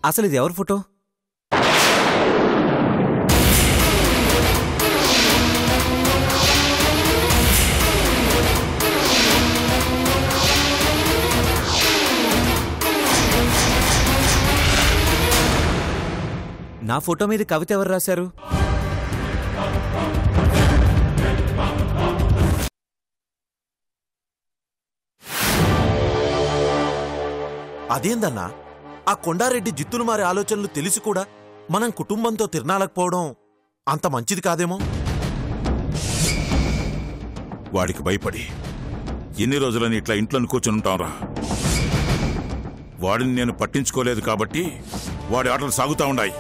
అసలు ఇది ఎవరి ఫోటో? నా ఫోటో మీద కవిత ఎవరు రాశారు? అదేందన్నా, ఆ కొండారెడ్డి జిత్తులు మారే ఆలోచనలు తెలిసి కూడా మనం కుటుంబంతో తిరణాలకపోవడం అంత మంచిది కాదేమో. వాడికి భయపడి ఎన్ని రోజులని ఇట్లా ఇంట్లోని కూర్చుంటాంరా. వాడిని నేను పట్టించుకోలేదు కాబట్టి వాడి ఆటలు సాగుతా ఉన్నాయి.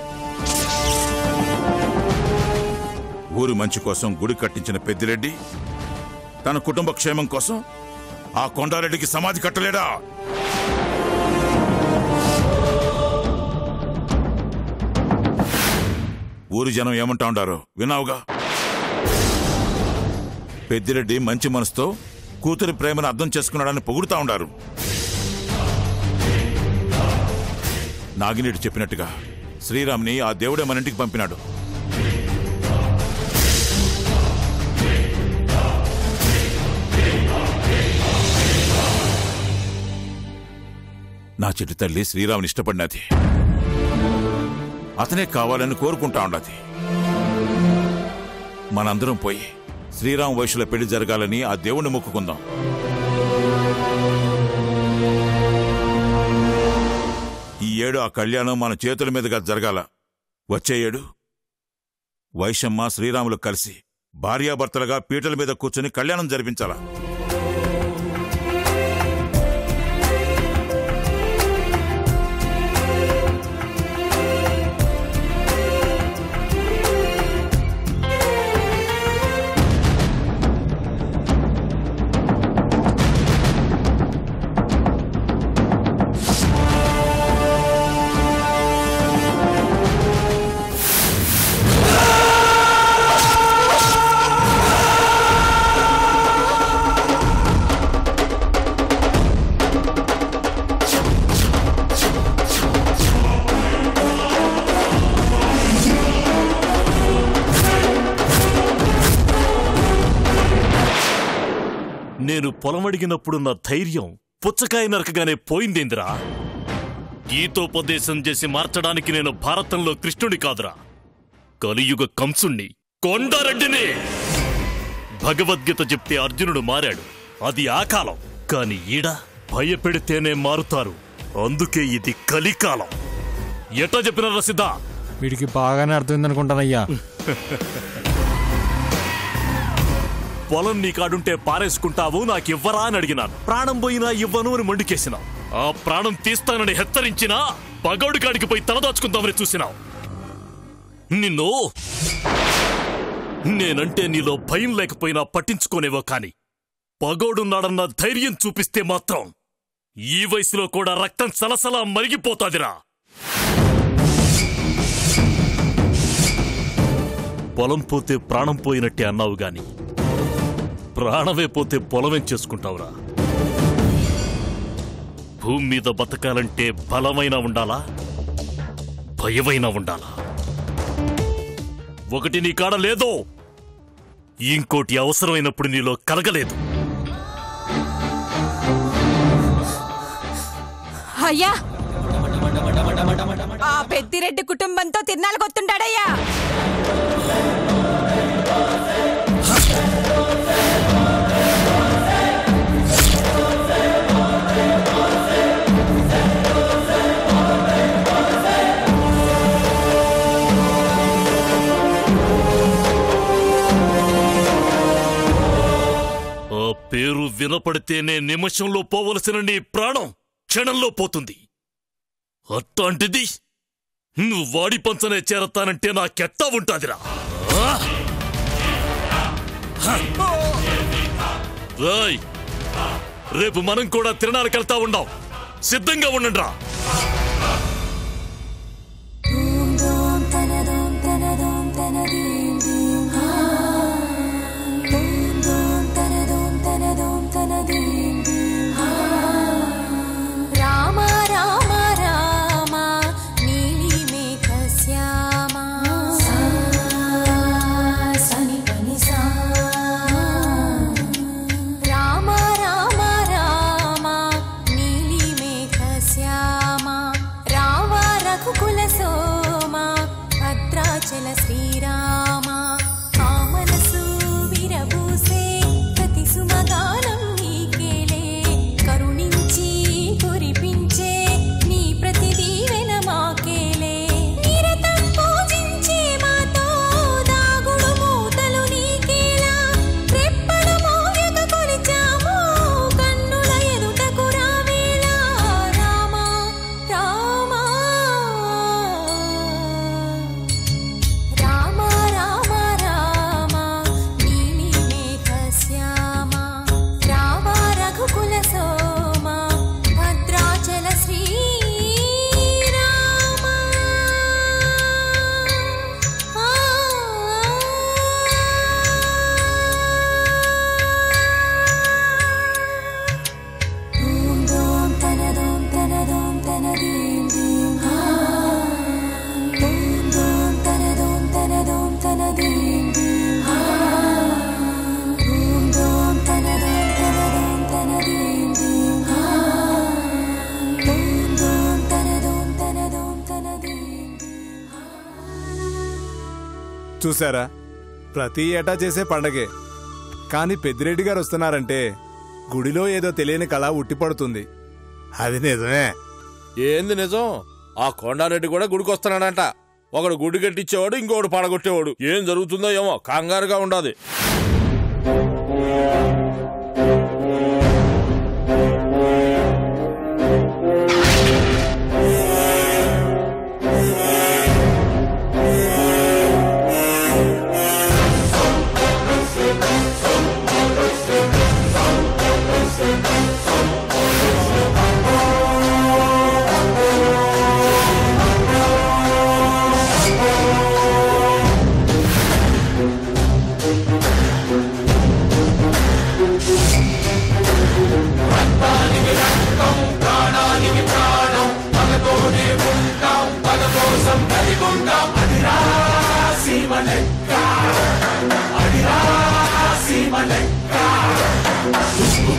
ఊరి మంచి కోసం గుడి కట్టించిన పెద్దిరెడ్డి తన కుటుంబ క్షేమం కోసం ఆ కొండారెడ్డికి సమాధి కట్టలేడా? ఊరి జనం ఏమంటా ఉండారో విన్నావుగా. పెద్దిరెడ్డి మంచి మనసుతో కూతురి ప్రేమను అర్థం చేసుకున్నాడని పొగుడుతా ఉండారు. నాగినేడు చెప్పినట్టుగా శ్రీరామ్ని ఆ దేవుడే మన ఇంటికి పంపినాడు. నా చెట్టు తల్లి శ్రీరాముని ఇష్టపడినది. అతనే కావాలని కోరుకుంటా ఉండది. మనందరం పోయి శ్రీరామ్ వయసుల పెళ్లి జరగాలని ఆ దేవుణ్ణి మొక్కుకుందాం. ఈ ఏడు ఆ కళ్యాణం మన చేతుల మీదుగా జరగాల. వచ్చే ఏడు వైశమ్మ శ్రీరాములు కలిసి భార్యాభర్తలుగా పీటల మీద కూర్చుని కళ్యాణం జరిపించాలా. నేను పొలమడిగినప్పుడు నా ధైర్యం పుచ్చకాయ నరకగానే పోయిందేందిరా? గీతోపదేశం చేసి మార్చడానికి నేను భారతంలో కృష్ణుడి కాదురా, కలియుగ కంసుణ్ణి, కొండారెడ్డిని. భగవద్గీత చెప్తే అర్జునుడు మారాడు, అది ఆ కాలం. కాని ఈడ భయపెడితేనే మారుతారు, అందుకే ఇది కలికాలం. ఎట్లా చెప్పినారా సిద్ధా? వీడికి బాగానే అర్థమైందనుకుంటానయ్యా. పొలం నీ కాడుంటే పారేసుకుంటావు, నాకివ్వరా అని అడిగినాను. ప్రాణం పోయినా ఇవ్వను అని మండికేసినావు. ఆ ప్రాణం తీస్తానని హెచ్చరించినా పగోడు కాడికి పోయి తలదాచుకుందామని చూసినావు. నిన్ను నేనంటే నీలో భయం లేకపోయినా పట్టించుకోనేవో కాని పగోడున్నాడన్న ధైర్యం చూపిస్తే మాత్రం ఈ వయసులో కూడా రక్తం సలసలా మరిగిపోతాదిరా. పొలం పోతే ప్రాణం పోయినట్టే అన్నావు గాని ప్రాణమే పోతే పొలమేం చేసుకుంటావురా? భూమి మీద బతకాలంటే బలమైనా ఉండాలా, భయమైనా ఉండాలా. ఒకటి నీ కాడ లేదో, ఇంకోటి అవసరమైనప్పుడు నీలో కలగలేదు. అయ్యా, ఆ పెద్దిరెడ్డి కుటుంబంతో తిరునాళ్ళకొత్తుంటాడయ్యా. పేరు వినపడితేనే నిమిషంలో పోవలసిన నీ ప్రాణం క్షణంలో పోతుంది. అట్లాంటిది నువ్వు వాడి పంచనే చేరతానంటే నాకెట్టా ఉంటాదిరా? రాయ్, రేపు మనం కూడా తిరణాలకెళ్తా ఉండాం, సిద్ధంగా ఉండండిరా. రామ రామ రామ నీ చూసారా, ప్రతి ఏటా చేసే పండగే. కాని పెద్దిరెడ్డి గారు వస్తున్నారంటే గుడిలో ఏదో తెలియని కళ ఉట్టిపడుతుంది. అది నిజమే. ఏంది నిజం? ఆ కొండారెడ్డి కూడా గుడికొస్తున్నాడంట. ఒకడు గుడి కట్టించేవాడు, ఇంకొకడు పడగొట్టేవాడు. ఏం జరుగుతుందో ఏమో కంగారుగా ఉండాది.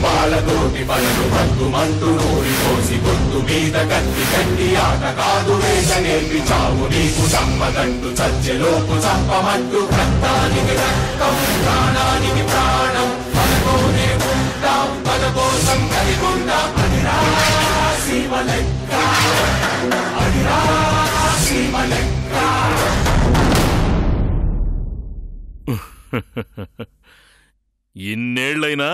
పాలతోటి పలుకు భగ్గుమంటూ నూరి పోసి గొంతు మీద కత్తి కట్టి ఆట కాదు వేట నేర్పి చావు నీకు చంపదంటూ చచ్చెలోపు చంపమంటూ రక్తానికి రక్తం ప్రాణానికి ప్రాణం పదకోనే ఉంటాం పద కోసం కలిగుంటాం. అదిరా సీమ లెక్క, అదిరా సీమ లెక్క. ఇన్నేళ్లైనా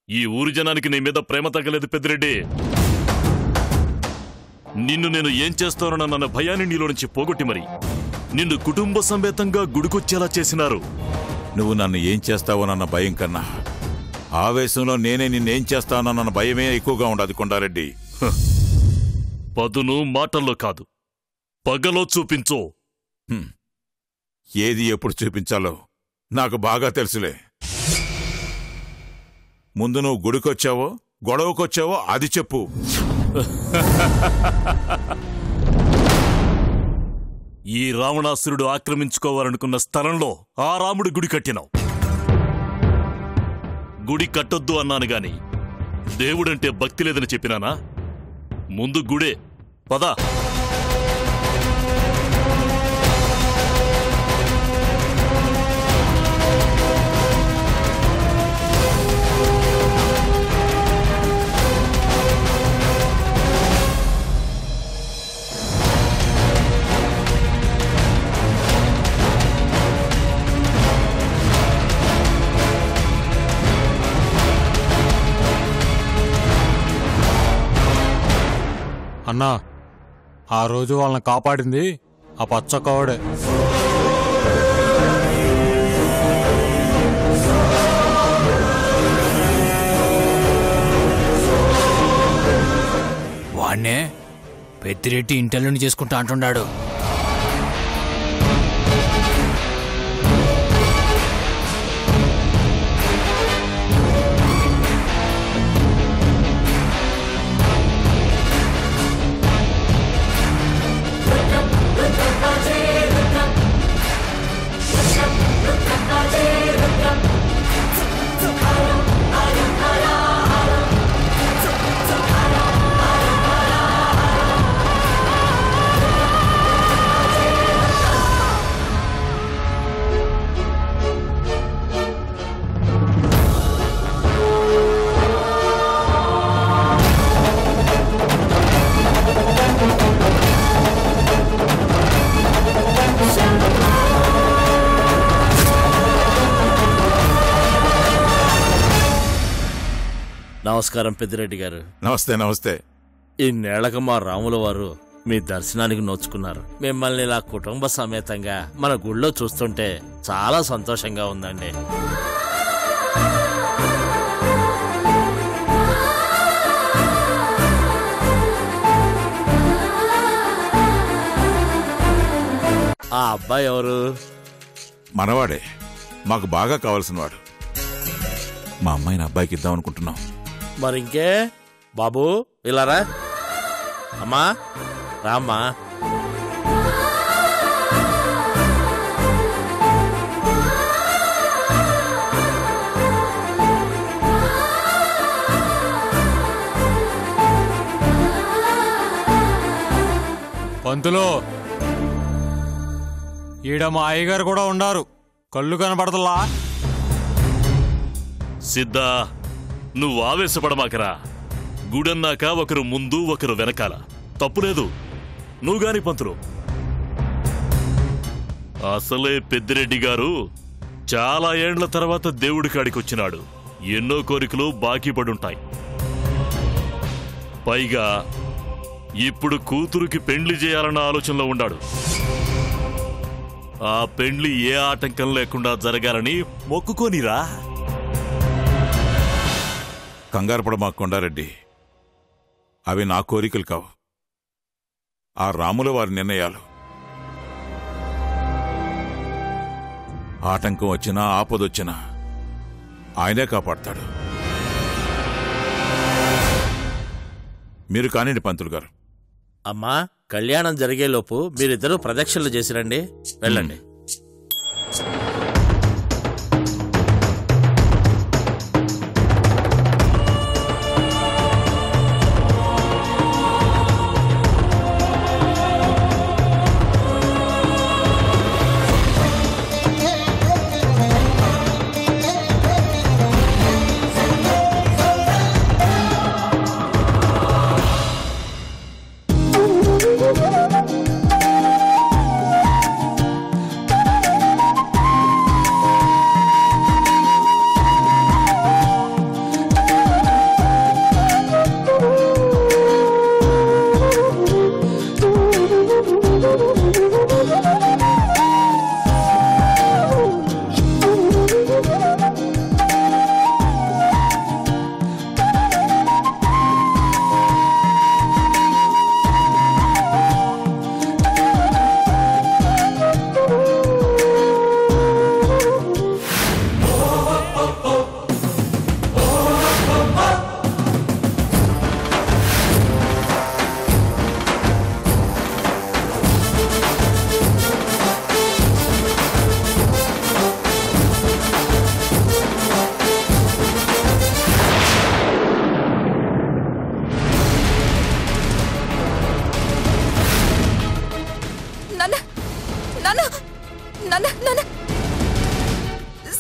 ఈ ఊరి జనానికి నీ మీద ప్రేమ తగ్గలేదు పెద్దిరెడ్డి. నిన్ను నేను ఏం చేస్తానోనన్న భయాన్ని నీలో నుంచి పోగొట్టి మరి నిన్ను కుటుంబ సమేతంగా గుడికొచ్చేలా చేసినారు. నువ్వు నన్ను ఏం చేస్తావోనన్న భయం కన్నా ఆవేశంలో నేనే నిన్నేం చేస్తానన్న భయమే ఎక్కువగా ఉండదు కొండారెడ్డి. పదును మాటల్లో కాదు, పగలో చూపించో. ఏది ఎప్పుడు చూపించాలో నాకు బాగా తెలుసులే. ముందు నువ్వు గుడికొచ్చావో గొడవకొచ్చావో అది చెప్పు. ఈ రావణాసురుడు ఆక్రమించుకోవాలనుకున్న స్థలంలో ఆ రాముడు గుడి కట్టినావు. గుడి కట్టొద్దు అన్నాను గాని దేవుడంటే భక్తి లేదని చెప్పినానా? ముందు గుడే, పద. అన్నా, ఆ రోజు వాళ్ళని కాపాడింది ఆ పచ్చకవాడే. వాణ్ణే పెద్దిరెడ్డి ఇంటర్వ్యూని చేసుకుంటా అంటున్నాడు. నమస్కారం పెద్దిరెడ్డి గారు. నమస్తే. నమస్తే. ఇన్నేళ్లకు మా రాముల వారు మీ దర్శనానికి నోచుకున్నారు. మిమ్మల్ని ఇలా కుటుంబ సమేతంగా మన గుళ్ళో చూస్తుంటే చాలా సంతోషంగా ఉందండి. ఆ అబ్బాయి ఎవరు? మనవాడే, మాకు బాగా కావాల్సినవాడు. మా అమ్మాయిని అబ్బాయికి ఇద్దాం అనుకుంటున్నాం. మరింకే బాబు ఇలారా. అమ్మా రామ్మా. పంతులు, ఈడ మా అయ్యగారు కూడా ఉండారు, కళ్ళు కనపడతలా. సిద్ధా, నువ్వు ఆవేశపడమాకరా. గుడన్నాక ఒకరు ముందు ఒకరు వెనకాల, తప్పులేదు. నువ్వు గాని పంతులు. అసలే పెద్దిరెడ్డి గారు చాలా ఏండ్ల తర్వాత దేవుడి కాడికొచ్చినాడు. ఎన్నో కోరికలు బాకీ పడుంటాయి. పైగా ఇప్పుడు కూతురుకి పెండ్లి చేయాలన్న ఆలోచనలో ఉండాడు. ఆ పెండ్లి ఏ ఆటంకం లేకుండా జరగాలని మొక్కుకోనిరా. కంగారు పడ మా కొండారెడ్డి, అవి నా కోరికలు కావు, ఆ రాముల వారి నిర్ణయాలు. ఆటంకం వచ్చినా ఆపదొచ్చినా ఆయనే కాపాడతాడు. మీరు కానివ్వండి పంతులు గారు. అమ్మా, కళ్యాణం జరిగేలోపు మీరిద్దరూ ప్రదక్షిణలు చేసిరండి, వెళ్ళండి.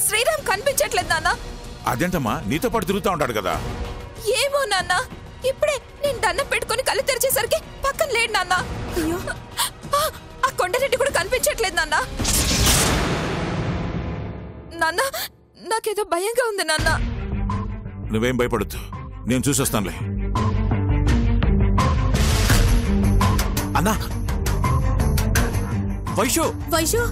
శ్రీరామ్ కనిపించట్లేదు నాన్న. అదేంటమ్మా, నీతో పాటు తిరుగుతా ఉంటాడు కదా. ఏమో నాన్న, ఇప్పుడే నేను దండం పెట్టుకుని కళ్ళు తెరిచేసరికి పక్కన లేడు నాన్న. అయ్యో, ఆ కొండరెడ్డి కూడా కనిపించట్లేదు నాన్న. నాన్న, నాకేదో భయంగా ఉంది నాన్న. నువ్వేం భయపడద్దు, నేను చూసొస్తానులే. అన్నా, వైషు వైషు,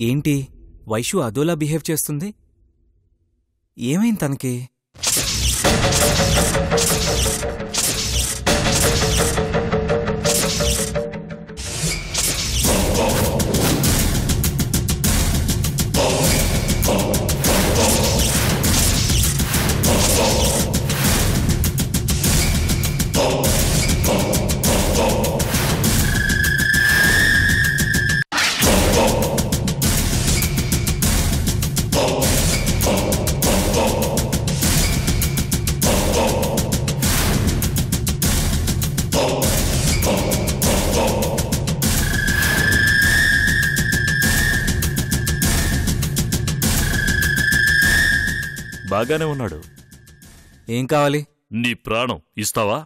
ఏంటి వైషు అదోలా బిహేవ్ చేస్తుంది? ఏమైంది తనకి? బాగానే ఉన్నాడు. ఏం కావాలి? నీ ప్రాణం ఇస్తావా?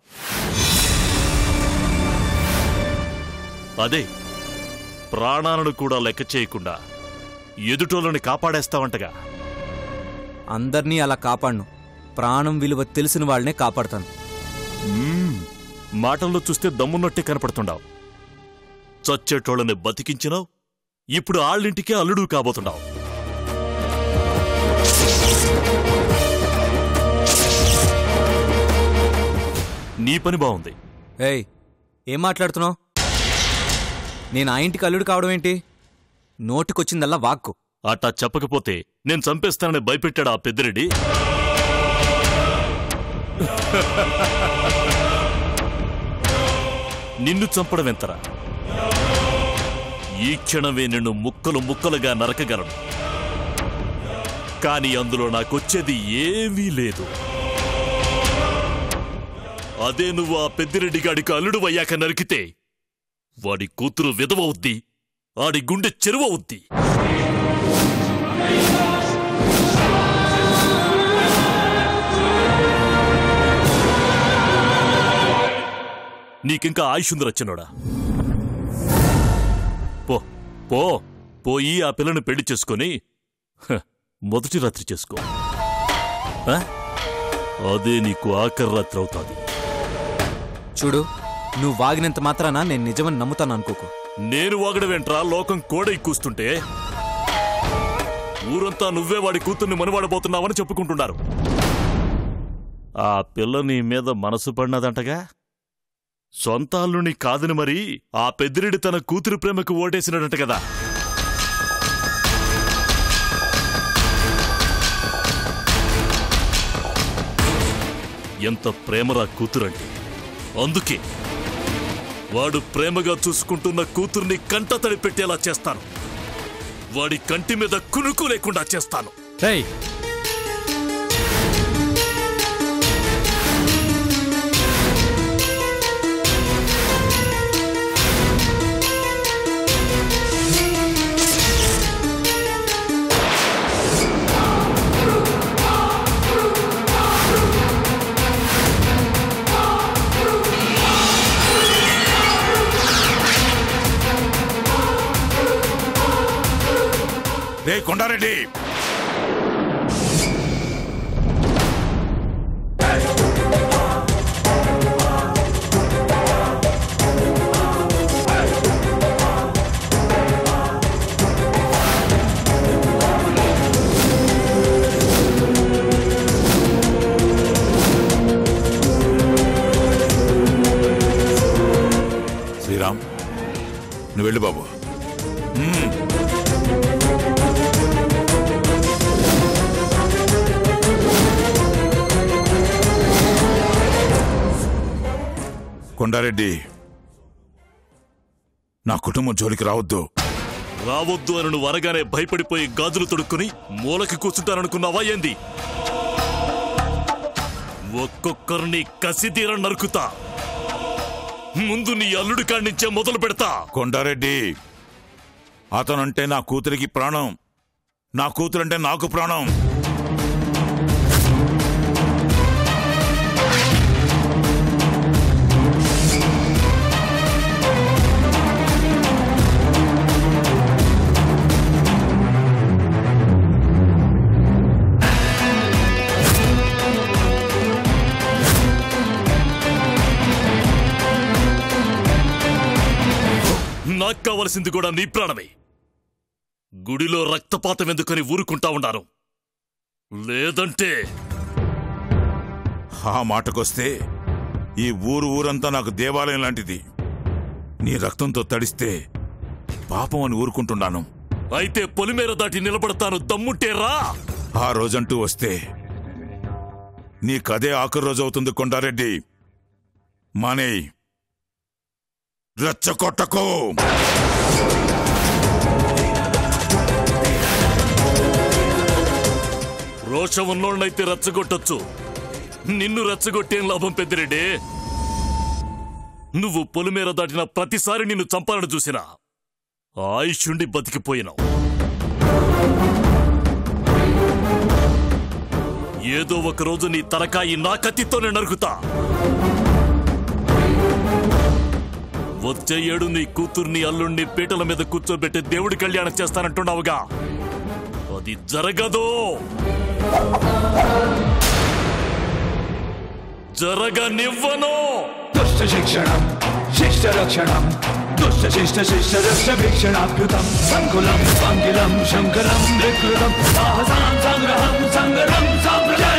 అదే, ప్రాణాలను కూడా లెక్క చేయకుండా ఎదుటోళ్ళని కాపాడేస్తావంటగా. అందర్నీ అలా కాపాడ్ను. ప్రాణం విలువ తెలిసిన వాళ్ళనే కాపాడతాను. మాటల్లో చూస్తే దమ్మున్నట్టే కనపడుతుండావు. చచ్చేటోళ్ళని బతికించినావు, ఇప్పుడు ఆళ్ళింటికే అల్లుడు కాబోతున్నావు. నీ పని బాగుంది. ఏయ్, ఏం మాట్లాడుతున్నావు? నేను ఆ ఇంటికి అల్లుడు కావడం ఏంటి? నోటికొచ్చిందల్లా వాక్కు. అట్టా చెప్పకపోతే నేను చంపేస్తానని భయపెట్టాడు ఆ పెద్దిరెడ్డి. నిన్ను చంపడం ఎంతరా? ఈ క్షణమే నిన్ను ముక్కలు ముక్కలుగా నరకగలను. కాని అందులో నాకొచ్చేది ఏమీ లేదు. అదే నువ్వు ఆ పెద్దిరెడ్డి గాడికి అల్లుడు అయ్యాక నరికితే వాడి కూతురు విధవవుద్ది, ఆడి గుండె చెరువవుద్ది. నీకింకా ఆయుషుంది రచ్చనోడా. పో పో పోయి ఆ పిల్లను పెళ్లి చేసుకొని మొదటి రాత్రి చేసుకో. అదే నీకు ఆఖరి రాత్రి అవుతాది. చూడు, నువ్వు వాగినంత మాత్రాన నేను నిజమని నమ్ముతాను అనుకోకు. నేను వాగడమేంట్రా? లోకం కోడై కూస్తుంటే ఊరంతా నువ్వే వాడి కూతుర్ని మనువాడబోతున్నావని చెప్పుకుంటున్నారు. ఆ పిల్ల నీ మీద మనసు పడినదంటగా. సొంత అల్లుని కాదని మరి ఆ పెద్దిరెడ్డి తన కూతురు ప్రేమకు ఓటేసినడంట కదా. ఎంత ప్రేమరా కూతురంటే. అందుకే వాడు ప్రేమగా చూసుకుంటున్న కూతుర్ని కంట తడి పెట్టేలా చేస్తాను. వాడి కంటి మీద కునుకు లేకుండా చేస్తాను. రే కొండారెడ్డి, శ్రీరామ్ నువ్వు వెళ్ళు బాబు. కొండారెడ్డి, నా కుటుంబం జోలికి రావద్దు. రావద్దు అని నువ్వు అనగానే భయపడిపోయి గాజులు తొడుక్కుని మూలకి కూర్చుంటాననుకున్నావా ఏంది? ఒక్కొక్కరిని కసిదీర నరుకుతా. ముందు నీ అల్లుడి కాడ్నించే మొదలు పెడతా. కొండారెడ్డి, అతనంటే నా కూతురికి ప్రాణం, నా కూతురంటే నాకు ప్రాణం. నాకు కావలసింది కూడా నీ ప్రాణమే. గుడిలో రక్తపాతం ఎందుకని ఊరుకుంటా ఉన్నాను. లేదంటే ఆ మాటకొస్తే ఈ ఊరంతా నాకు దేవాలయం లాంటిది. నీ రక్తంతో తడిస్తే పాపం అని ఊరుకుంటున్నాను. అయితే పొలిమేర దాటి నిలబడతాను, దమ్ముంటే రా. ఆ రోజంటూ వస్తే నీకదే ఆఖరి రోజు అవుతుంది. కొండారెడ్డి, మానేయ్, రెచ్చగొట్టకు. రోషం ఉన్నోళ్ళనైతే రెచ్చగొట్టొచ్చు, నిన్ను రెచ్చగొట్టేం లాభం పెద్దిరెడ్డి? నువ్వు పొలిమేర దాటిన ప్రతిసారి నిన్ను చంపాలని చూసినా ఆయుష్యుండి బతికిపోయినావు. ఏదో ఒకరోజు నీ తలకాయి నా కత్తితోనే నరుకుతా. వచ్చే ఏడు నీ కూతుర్ని అల్లుణ్ణి పీటల మీద కూర్చోబెట్టి దేవుడి కళ్యాణం చేస్తానంటున్నావుగా, అది జరగదు. జరగనివ్వను. దుష్ట శిక్షణం शिष्टरक्षणं दुष्टशिष्टशिष्टदशभीक्षणाभ्युतं सङ्कुलं पङ्किलं शङ्करं विकृतं साहसां सङ्ग्रहं सङ्गरं साम्प्रजम्